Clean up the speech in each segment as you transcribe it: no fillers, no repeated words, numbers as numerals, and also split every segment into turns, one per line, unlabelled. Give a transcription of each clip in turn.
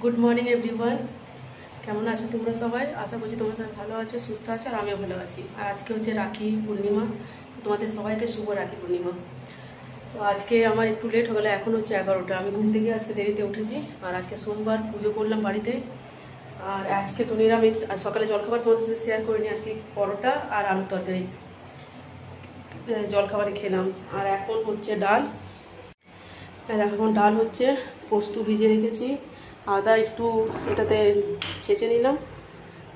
Good morning everyone. কেমন আছো তোমরা সবাই? আশা করছি তোমরা সবাই ভালো আছো, সুস্থ আছো, আর আমিও ভালো আছি। আর আজকে হচ্ছে রাখি পূর্ণিমা, তো তোমাদের সবাইকে শুভ রাখি পূর্ণিমা। তো আজকে আমার একটু লেট হয়ে গেলো, এখন হচ্ছে 11টা। আমি ঘুম থেকে আজকে দেরিতে উঠেছি, আর আজকে সোমবার পুজো করলাম বাড়িতে। আর আজকে তো নিরামিষ। আর সকালে জলখাবার তোমাদের সাথে শেয়ার করিনি, আজকে পরোটা আর আলু তরকারি জলখাবারে খেলাম। আর এখন হচ্ছে ডাল। এখন ডাল হচ্ছে পোস্ত ভিজিয়ে রেখেছি, আদা একটু এটাতে ছেঁচে নিলাম,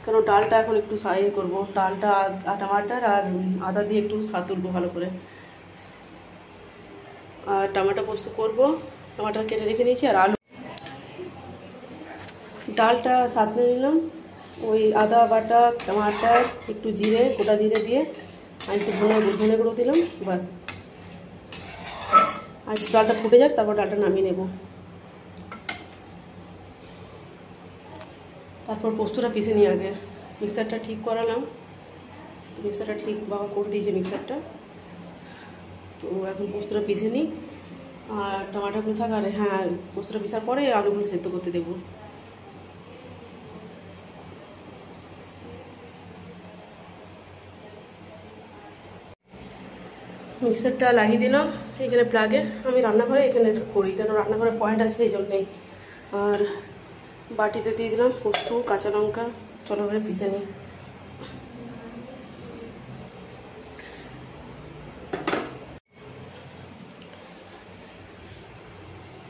কারণ ডালটা এখন একটু সাইয়ে করবো। ডালটা টমাটার আর আদা দিয়ে একটু স্বাদ তুলবো ভালো করে। আর টমেটো পোস্ত করব, টমাটার কেটে রেখে নিয়েছি। আর আলু, ডালটা সাঁতলে নিলাম, ওই আদা বাটা, টমাটার, একটু জিরে, গোটা জিরে দিয়ে আর একটু ধনে গুঁড়ো দিলাম, বাস। আর ডালটা ফুটে যাক, তারপর ডালটা নামিয়ে নেব। তারপর পোস্তটা পিষে নিয়ে আগে মিক্সারটা ঠিক করালাম, তো মিক্সারটা ঠিক বাবা করে দিয়েছে মিক্সারটা। তো এখন পোস্তটা পিষে নিই, আর টমাটোগুলো থাক। আর হ্যাঁ, পোস্তটা পিষার পরে আলুগুলো সেদ্ধ করতে দেবো। মিক্সারটা লাগিয়ে দিলাম এখানে প্লাগে। আমি রান্নাঘরে এখানে করি, কেন রান্নাঘরে পয়েন্ট আছে এই জন্যেই। আর বাটিতে দিয়ে দিলাম পোস্ত, কাঁচা লঙ্কা। চলো এবারে পিষে নিই।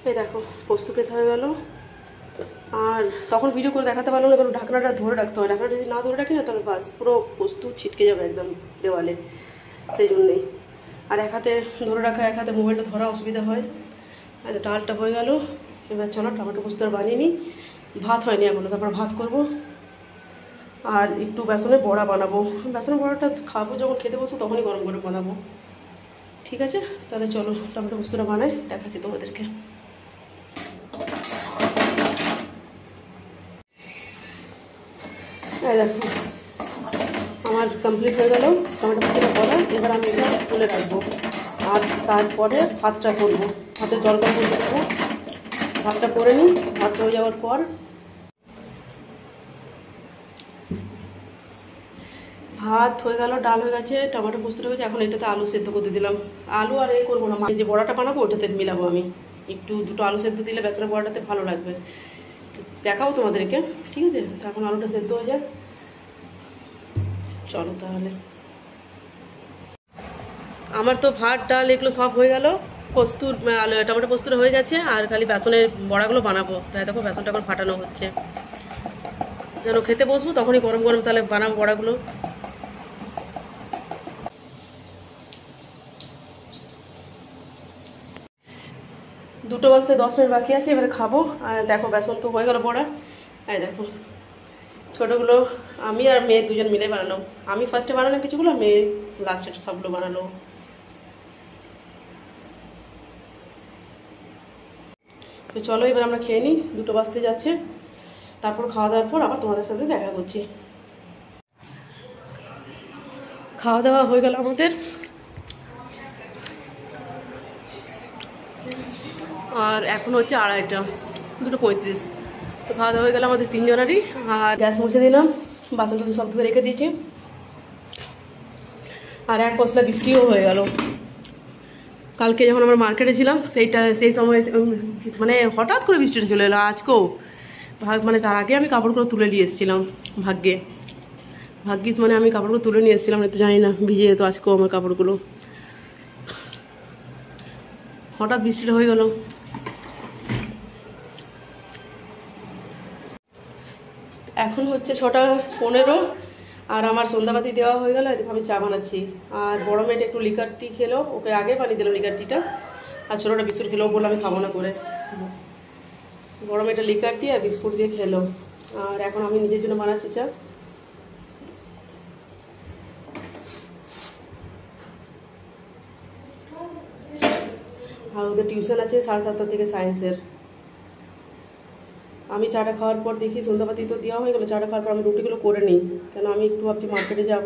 এই দেখো পোস্ত পেশা হয়ে গেল। আর তখন ভিডিও করে দেখাতে পারলো না, কারণ ঢাকনাটা ধরে রাখতে হয়। ঢাকনাটা যদি না ধরে রাখি না, তাহলে বাস পুরো পোস্ত ছিটকে যাবে একদম দেওয়ালে, সেই জন্যেই। আর এক হাতে ধরে রাখা, এক হাতে মোবাইলটা ধরা অসুবিধা হয়। আর ডালটা হয়ে গেল। এবার চলো টমেটো পোস্ত বানিয়ে নিই। ভাত হয়নি এখনো, তারপর ভাত করব। আর একটু বেসনের বড়া বানাবো। বেসনের বড়াটা খাবো যখন, খেতে বসবো তখনই গরম করে বানাবো। ঠিক আছে, তাহলে চলো টমেটো পোস্তটা বানাই, দেখাচ্ছি তোমাদেরকে। দেখো আমার কমপ্লিট হয়ে গেল টমেটো পোস্তটা করা। এবার আমি এটা তুলে রাখবো, আর তারপরে ভাতটা করবো। ভাতের জল গরম করে দেবো, ভাতটা করে নিই। ভাতটা হয়ে যাওয়ার পর ভাত হয়ে গেল, ডাল হয়ে গেছে, টমেটো পোস্ত হয়ে গেছে। এখন এটাতে আলু সেদ্ধ করতে দিলাম। আলু আর করবো না, যে বড়াটা বানাবো ওটাতে মিলাবো আমি। একটু দুটো আলু সেদ্ধ দিলে বেসনের বড়াটাতে ভালো লাগবে। দেখাবো তোমাদেরকে, ঠিক আছে? তো এখন আলুটা সেদ্ধ হয়ে যাক, চলো তাহলে। আমার তো ভাত ডাল এগুলো সব হয়ে গেল, পোস্তুর টমেটো পোস্তুটা হয়ে গেছে। আর খালি বেসনের বড়াগুলো বানাবো। তাই দেখো বেসনটা এখন ফাটানো হচ্ছে, যেন খেতে বসবো তখনই গরম গরম তাহলে বানাবো বড়াগুলো। দুটো বাজতে 10 মিনিট বাকি আছে, এবারে খাবো। আর দেখো বেসন তো হয়ে গেল বড়া। এই দেখো ছোটোগুলো আমি আর মেয়ে দুজন মিলে বানানো। আমি ফার্স্টে বানালাম কিছুগুলো, মেয়ে লাস্টে সবগুলো বানালো। তো চলো এবার আমরা খেয়ে নিই, দুটো বাজতে যাচ্ছে। তারপর খাওয়া দাওয়ার পর আবার তোমাদের সাথে দেখা করছি। খাওয়া দাওয়া হয়ে গেল আমাদের, আর এখন হচ্ছে 2:30, 2:35। তো খাওয়া দাওয়া হয়ে গেল আমাদের তিনজনেরই। আর গ্যাস মুছে দিলাম, বাসন টাসন সব ধুয়ে রেখে দিয়েছি। আর এক পশলা বৃষ্টিও হয়ে গেল। কালকে যখন আমরা মার্কেটে ছিলাম সেই সময় মানে হঠাৎ করে বৃষ্টিটা চলে এলো। আজকেও মানে তার আগে আমি কাপড়গুলো তুলে নিয়ে এসেছিলাম। ভাগ্যিস মানে আমি কাপড়গুলো তুলে নিয়ে এসেছিলাম, তো জানি না ভিজে যেত আজকেও আমার কাপড়গুলো। হঠাৎ বৃষ্টিটা হয়ে গেল। এখন হচ্ছে 6:15, আর আমার সন্ধ্যাবাতি দেওয়া হয়ে গেল। এদিকে আমি চা বানাচ্ছি। আর বড় মেয়েটা একটু লিকার টি খেলো, ওকে আগে বানিয়ে দিলাম লিকার টিটা। আর ছোটোটা বিস্কুট খেলেও বললো আমি খাবো না করে। বড় মেয়েটা লিকার টি আর বিস্কুট দিয়ে খেলো। আর এখন আমি নিজের জন্য বানাচ্ছি চা। আর ওদের টিউশন আছে 7:30 থেকে সায়েন্সের। আমি চাটা খাওয়ার পর দেখি সন্ধ্যাবাতি তো দেওয়া হয়ে গেলো। চাটা খাওয়ার পর আমি রুটিগুলো করে নিই, কেন আমি একটু ভাবছি মার্কেটে যাব।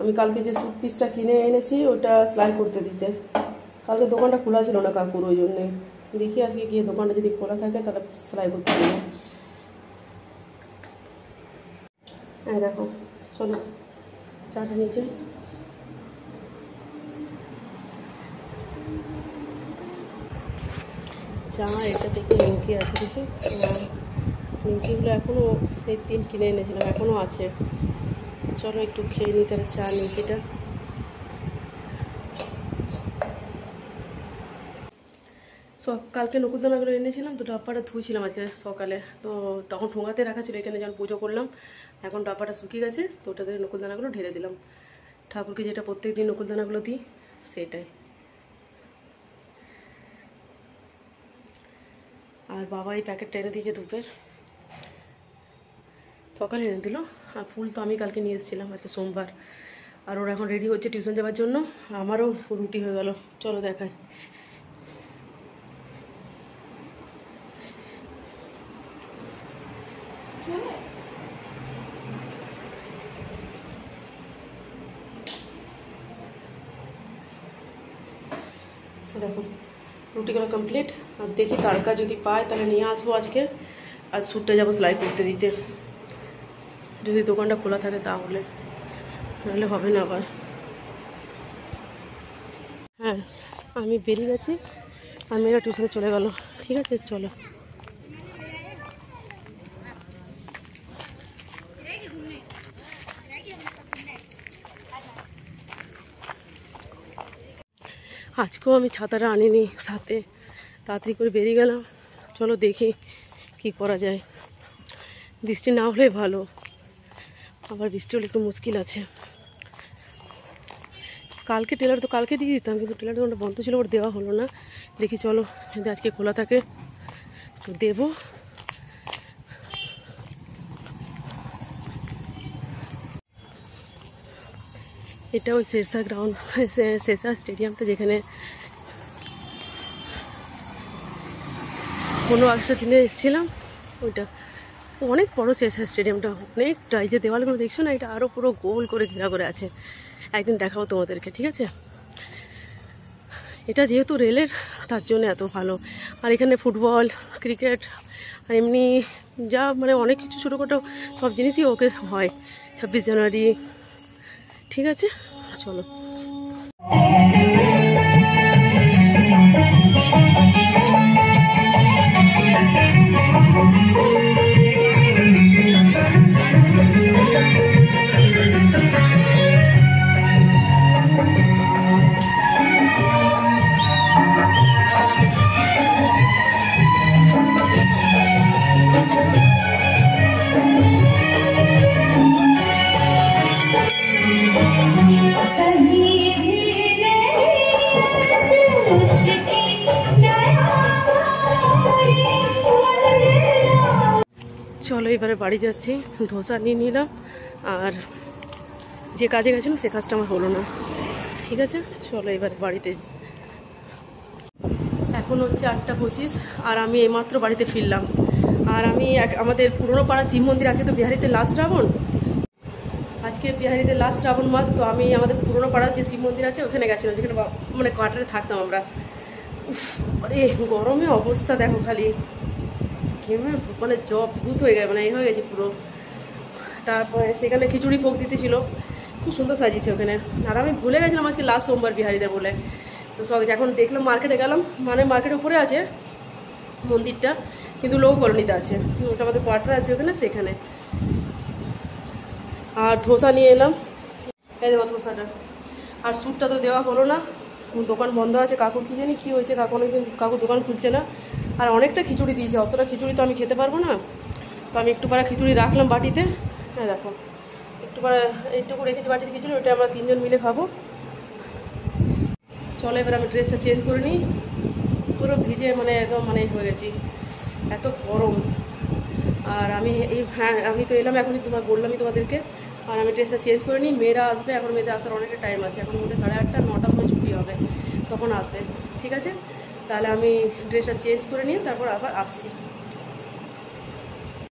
আমি কালকে যে স্যুট পিসটা কিনে এনেছি ওটা সেলাই করতে দিতে। কালকে দোকানটা খোলা ছিল না কাকুর, ওই জন্যে দেখি আজকে গিয়ে দোকানটা যদি খোলা থাকে তাহলে সেলাই করতে পারবো। হ্যাঁ দেখো, চলো চাটা নিচে। চা এটা থেকে নিমকি আছে দেখি, নিমকিগুলো এখনও সেই দিন কিনে এনেছিলাম, এখনও আছে। চলো একটু খেয়ে নিই তাহলে চা নিমকিটা। কালকে নকুলদানাগুলো এনেছিলাম, তো ডাব্বাটা ধুয়েছিলাম আজকে সকালে, তো তখন ঠোঙাতে রাখা ছিল, এখানে যখন পুজো করলাম এখন ডাব্বাটা শুকিয়ে গেছে, তো ওটাতে নকুলদানাগুলো ঢেলে দিলাম। ঠাকুরকে যেটা প্রত্যেক দিন নকুলদানাগুলো দিই সেটাই। আর বাবা এই প্যাকেটটা এনে দিয়েছে ধূপের, সকালে এনে দিল। আর ফুল তো আমি কালকে নিয়ে এসেছিলাম, আজকে সোমবার। আর ওরা এখন রেডি হচ্ছে টিউশন যাওয়ার জন্য, আমারও রুটি হয়ে গেল। চলো দেখাই। দেখো রুটিগুলো কমপ্লিট। আর দেখি তারকা যদি পায় তাহলে নিয়ে আসবো আজকে। আর স্যুটটা যাবো সেলাই করতে দিতে, যদি দোকানটা খোলা থাকে তাহলে, নাহলে হবে না আবার। হ্যাঁ আমি বেরিয়ে গেছি, আর মেয়েরা টিউশনে চলে গেল। ঠিক আছে চলো। আজকেও আমি ছাতাটা আনিনি সাথে, তাড়াতাড়ি করে বেরিয়ে গেলাম। চলো দেখি কি করা যায়, বৃষ্টি না হলে ভালো, আবার বৃষ্টি হলে একটু মুশকিল আছে। কালকে টেলার তো কালকে দিয়ে দিতাম, কিন্তু টেলার দোকানটা বন্ধ ছিল, ওর দেওয়া হলো না। দেখি চলো যদি আজকে খোলা থাকে তো দেবো। এটা ওই শেরশাহ গ্রাউন্ড, শেরশাহ স্টেডিয়ামটা যেখানে 15 আগস্টের দিনে এসেছিলাম, ওইটা অনেক বড় শেরশাহ স্টেডিয়ামটা, অনেকটা। এই যে দেওয়ালগুলো দেখছো না, এটা আরও পুরো গোল করে ঘেরা করে আছে। একদিন দেখাবো তোমাদেরকে, ঠিক আছে। এটা যেহেতু রেলের, তার জন্য এত ভালো। আর এখানে ফুটবল, ক্রিকেট, আর এমনি যা মানে অনেক কিছু ছোটোখাটো সব জিনিসই ওকে হয় 26 জানুয়ারি। ঠিক আছে চলো। চলো এবারে বাড়ি যাচ্ছি, ধোসা নিয়ে নিলাম। আর যে কাজে গেছিলাম সে কাজটা আমার হলো না। ঠিক আছে চলো এবারে বাড়িতে। এখন হচ্ছে 8:25, আর আমি এইমাত্র বাড়িতে ফিরলাম। আর আমি আমাদের পুরনো পাড়া শিব মন্দির, আজকে তো বিহারিতে লাস্ট শ্রাবণ, আজকে বিহারিতে লাস্ট শ্রাবণ মাস, তো আমি আমাদের পুরনো পাড়ার যে শিব মন্দির আছে ওখানে গেছিলাম, যেখানে মানে কোয়ার্টারে থাকতাম আমরা। আরে গরমে অবস্থা দেখো, খালি মানে জব ভূত হয়ে গেছে, মানে এই হয়ে গেছে পুরো। তারপরে সেখানে খিচুড়ি ভোগ দিতেছিল, খুব সুন্দর সাজিয়েছে ওখানে। আর আমি ভুলে গেছিলাম আজকে লাস্ট সোমবার বিহারিদের বলে। তো সব যখন দেখলাম মার্কেটে গেলাম, মানে মার্কেটের উপরে আছে মন্দিরটা, কিন্তু লো কলোনিতে আছে, ওটা আমাদের কোয়ার্টার আছে ওখানে, সেখানে। আর ধোসা নিয়ে এলাম, এই দেবো ধোসাটা। আর স্যুটটা তো দেওয়া হলো না, দোকান বন্ধ আছে। কাকুর কী জানি কী হয়েছে, কাকু দোকান খুলছে না। আর অনেকটা খিচুড়ি দিয়েছে, অতটা খিচুড়ি তো আমি খেতে পারবো না, তো আমি একটু পাড়া খিচুড়ি রাখলাম বাটিতে। হ্যাঁ দেখো একটু পাড়া এইটুকু রেখেছি বাটিতে খিচুড়ি, ওইটা আমরা 3 জন মিলে খাবো। চলো এবার আমি ড্রেসটা চেঞ্জ করে নিই, পুরো ভিজে মানে একদম মানে হয়ে গেছি, এত গরম। আর আমি আমি তো এলাম এখনই, বললামই তোমাদেরকে। আর আমি ড্রেসটা চেঞ্জ করে নিই, মেয়েরা আসবে, এখন মেয়েদের আসার অনেকটা টাইম আছে, এখন মধ্যে 8:30 9টার সময় ছুটি হবে, তখন আসবে। ঠিক আছে তাহলে আমি ড্রেসটা চেঞ্জ করে নিয়ে তারপর আবার আসছি।